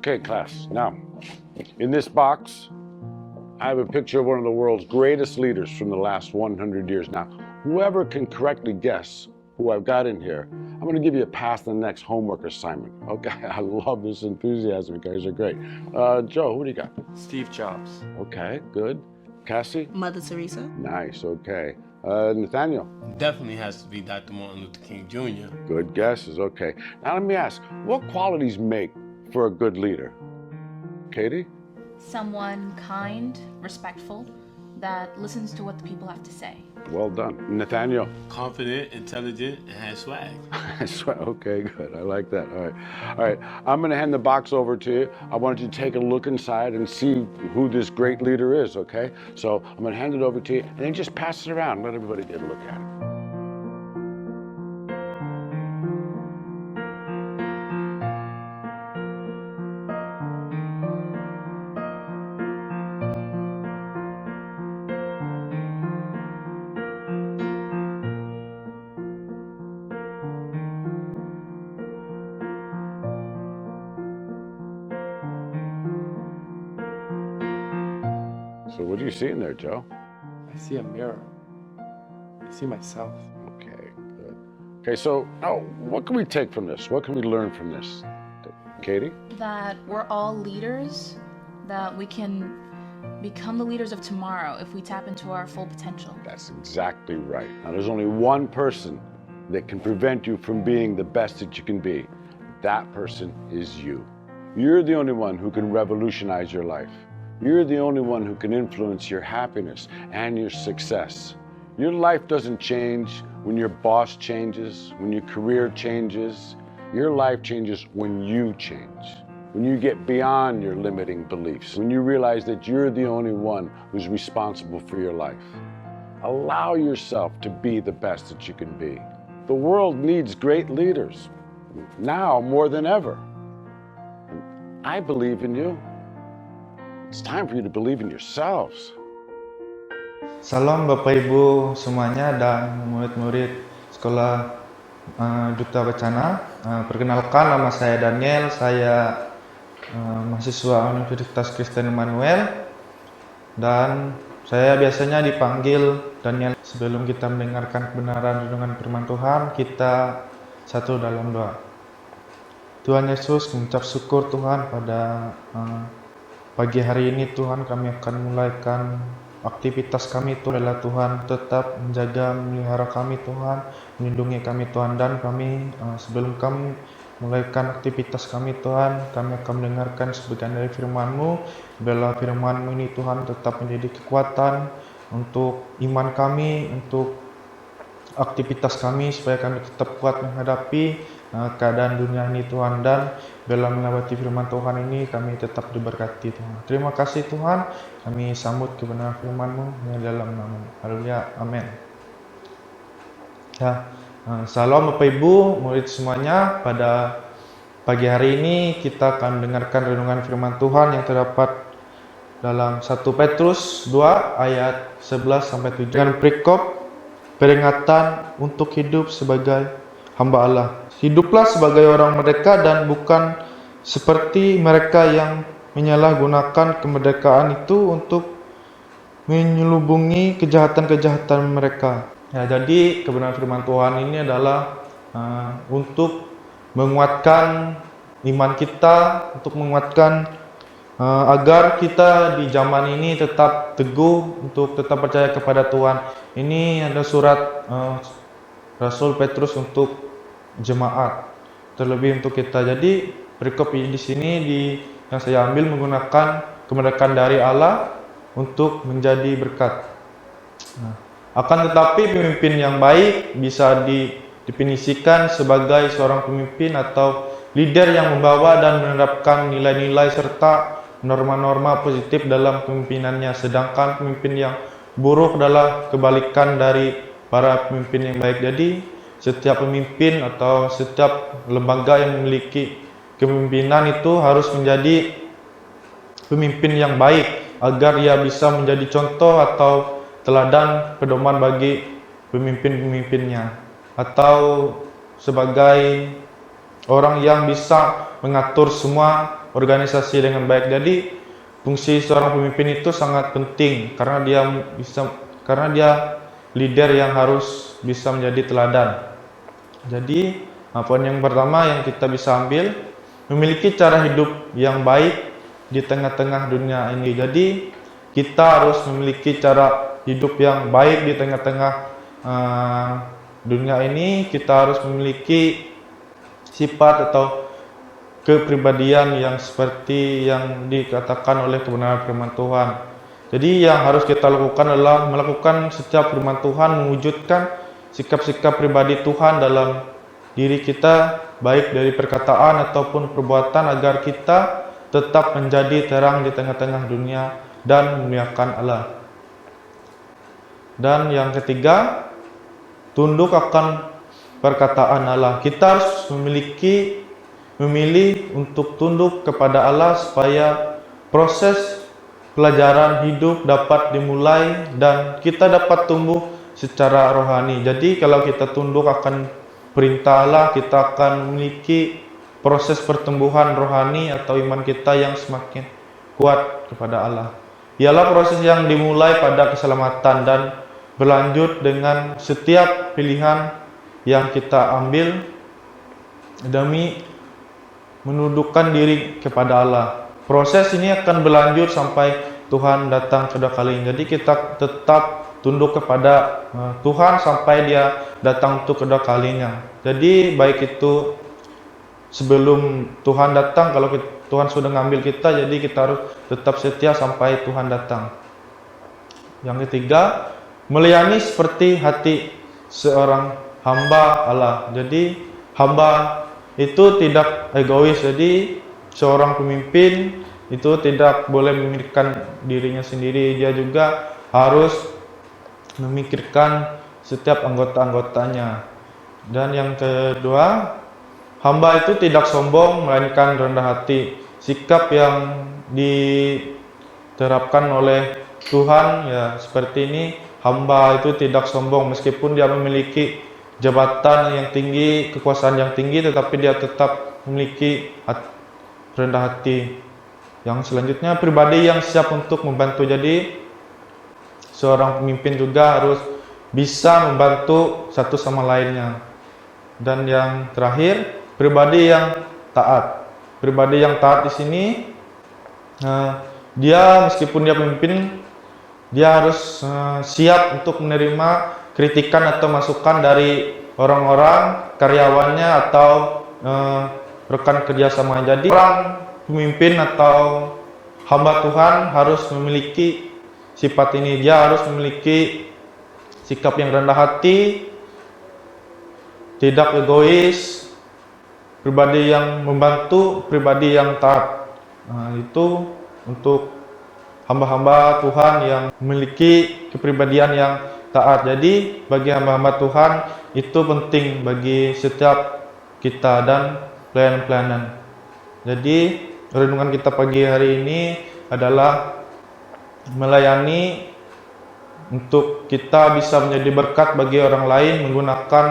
Okay, class. Now, in this box, I have a picture of one of the world's greatest leaders from the last 100 years. Now, whoever can correctly guess who I've got in here, I'm going to give you a pass on the next homework assignment. Okay, I love this enthusiasm. You guys are great. Joe, who do you got? Steve Jobs. Okay, good. Cassie? Mother Teresa. Nice, okay. Nathaniel? Definitely has to be Dr. Martin Luther King Jr. Good guesses, okay. Now let me ask, what qualities make for a good leader? Katie? Someone kind, respectful, that listens to what the people have to say. Well done. Nathaniel? Confident, intelligent, and has swag. Okay, good. I like that. All right. I'm going to hand the box over to you. I want you to take a look inside and see who this great leader is, okay? So I'm going to hand it over to you, and then just pass it around. Let everybody get a look at it. So what do you see in there, Joe? I see a mirror. I see myself. Okay, good. Okay, so now what can we take from this? What can we learn from this? Katie? That we're all leaders, that we can become the leaders of tomorrow if we tap into our full potential. That's exactly right. Now there's only one person that can prevent you from being the best that you can be. That person is you. You're the only one who can revolutionize your life. You're the only one who can influence your happiness and your success. Your life doesn't change when your boss changes, when your career changes. Your life changes when you change, when you get beyond your limiting beliefs, when you realize that you're the only one who's responsible for your life. Allow yourself to be the best that you can be. The world needs great leaders, now more than ever. And I believe in you. It's time for you to believe in yourselves. Salam Bapak Ibu semuanya dan murid-murid sekolah Duta Wacana. Perkenalkan, nama saya Daniel, saya mahasiswa Universitas Kristen Immanuel dan saya biasanya dipanggil Daniel. Sebelum kita mendengarkan kebenaran renungan firman Tuhan, kita satu dalam doa. Tuhan Yesus, mengucap syukur Tuhan pada pagi hari ini Tuhan, kami akan mulaikan aktivitas kami Tuhan adalah Tuhan tetap menjaga, melihara kami Tuhan, melindungi kami Tuhan, dan kami sebelum kami mulaikan aktivitas kami Tuhan, kami akan mendengarkan sebagian dari firman-Mu. Biarlah firman-Mu ini Tuhan tetap menjadi kekuatan untuk iman kami, untuk aktivitas kami, supaya kami tetap kuat menghadapi keadaan dunia ini Tuhan, dan biarlah melewati firman Tuhan ini kami tetap diberkati Tuhan. Terima kasih Tuhan, kami sambut kebenaran firman-Mu di dalam nama-Mu. Haleluya, amin. Ya, salam Bapak Ibu, murid semuanya. Pada pagi hari ini kita akan mendengarkan renungan firman Tuhan yang terdapat dalam 1 Petrus 2 ayat 11-7 dengan perikop peringatan untuk hidup sebagai hamba Allah. Hiduplah sebagai orang merdeka dan bukan seperti mereka yang menyalahgunakan kemerdekaan itu untuk menyelubungi kejahatan-kejahatan mereka. Ya, jadi kebenaran firman Tuhan ini adalah untuk menguatkan iman kita, untuk menguatkan agar kita di zaman ini tetap teguh, untuk tetap percaya kepada Tuhan. Ini ada surat Rasul Petrus untuk jemaat, terlebih untuk kita. Jadi perikop di sini yang saya ambil menggunakan kemerdekaan dari Allah untuk menjadi berkat. Akan tetapi pemimpin yang baik bisa didefinisikan sebagai seorang pemimpin atau leader yang membawa dan menerapkan nilai-nilai serta norma-norma positif dalam kepemimpinannya, sedangkan pemimpin yang buruk adalah kebalikan dari para pemimpin yang baik. Jadi setiap pemimpin atau setiap lembaga yang memiliki kepemimpinan itu harus menjadi pemimpin yang baik agar ia bisa menjadi contoh atau teladan pedoman bagi pemimpin-pemimpinnya, atau sebagai orang yang bisa mengatur semua berorganisasi dengan baik. Jadi fungsi seorang pemimpin itu sangat penting karena dia leader yang harus bisa menjadi teladan. Jadi poin yang pertama yang kita bisa ambil, memiliki cara hidup yang baik di tengah-tengah dunia ini. Jadi kita harus memiliki cara hidup yang baik di tengah-tengah dunia ini. Kita harus memiliki sifat atau kepribadian yang seperti yang dikatakan oleh kebenaran firman Tuhan. Jadi yang harus kita lakukan adalah melakukan setiap firman Tuhan, mewujudkan sikap-sikap pribadi Tuhan dalam diri kita, baik dari perkataan ataupun perbuatan, agar kita tetap menjadi terang di tengah-tengah dunia dan memuliakan Allah. Dan yang ketiga, tunduk akan perkataan Allah. Kita harus memilih untuk tunduk kepada Allah supaya proses pelajaran hidup dapat dimulai dan kita dapat tumbuh secara rohani. Jadi kalau kita tunduk akan perintah Allah, kita akan memiliki proses pertumbuhan rohani atau iman kita yang semakin kuat kepada Allah. Ialah proses yang dimulai pada keselamatan dan berlanjut dengan setiap pilihan yang kita ambil demi menundukkan diri kepada Allah. Proses ini akan berlanjut sampai Tuhan datang kedua kalinya. Jadi kita tetap tunduk kepada Tuhan sampai Dia datang untuk kedua kalinya. Jadi baik itu sebelum Tuhan datang, kalau Tuhan sudah ngambil kita, jadi kita harus tetap setia sampai Tuhan datang. Yang ketiga, melayani seperti hati seorang hamba Allah. Jadi hamba itu tidak egois. Jadi seorang pemimpin itu tidak boleh memikirkan dirinya sendiri. Dia juga harus memikirkan setiap anggota-anggotanya. Dan yang kedua, hamba itu tidak sombong melainkan rendah hati. Sikap yang diterapkan oleh Tuhan ya seperti ini. Hamba itu tidak sombong meskipun dia memiliki jabatan yang tinggi, kekuasaan yang tinggi, tetapi dia tetap memiliki rendah hati. Yang selanjutnya, pribadi yang siap untuk membantu. Jadi seorang pemimpin juga harus bisa membantu satu sama lainnya. Dan yang terakhir, pribadi yang taat. Pribadi yang taat di sini, dia meskipun dia pemimpin, dia harus siap untuk menerima kritikan atau masukan dari orang-orang, karyawannya atau rekan kerjasama. Jadi orang pemimpin atau hamba Tuhan harus memiliki sifat ini. Dia harus memiliki sikap yang rendah hati, tidak egois, pribadi yang membantu, pribadi yang taat. Itu untuk hamba-hamba Tuhan yang memiliki kepribadian yang taat. Jadi bagi hamba-hamba Tuhan itu penting bagi setiap kita dan pelayan-pelayanan. Jadi renungan kita pagi hari ini adalah melayani untuk kita bisa menjadi berkat bagi orang lain, menggunakan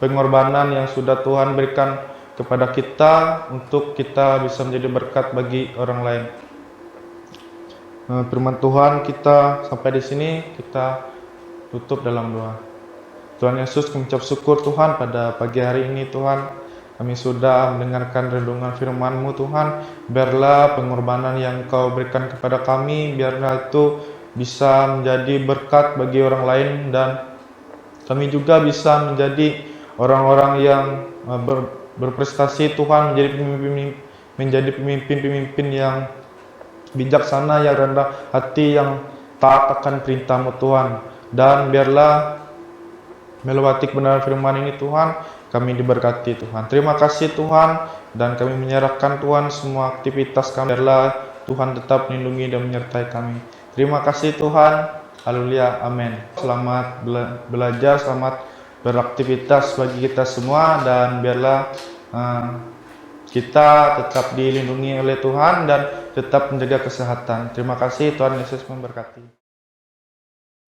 pengorbanan yang sudah Tuhan berikan kepada kita untuk kita bisa menjadi berkat bagi orang lain. Firman Tuhan kita sampai di sini, kita tutup dalam doa. Tuhan Yesus, kami ucap syukur Tuhan pada pagi hari ini Tuhan. Kami sudah mendengarkan renungan firman-Mu Tuhan. Biarlah pengorbanan yang Kau berikan kepada kami, biarlah itu bisa menjadi berkat bagi orang lain, dan kami juga bisa menjadi orang-orang yang berprestasi Tuhan, menjadi pemimpin-pemimpin yang bijaksana, yang rendah hati, yang taat akan perintah-Mu Tuhan. Dan biarlah melewati kebenaran firman ini Tuhan, kami diberkati Tuhan. Terima kasih Tuhan, dan kami menyerahkan Tuhan semua aktivitas kami. Biarlah Tuhan tetap melindungi dan menyertai kami. Terima kasih Tuhan. Haleluya. Amin. Selamat belajar, selamat beraktivitas bagi kita semua, dan biarlah kita tetap dilindungi oleh Tuhan dan tetap menjaga kesehatan. Terima kasih, Tuhan Yesus memberkati.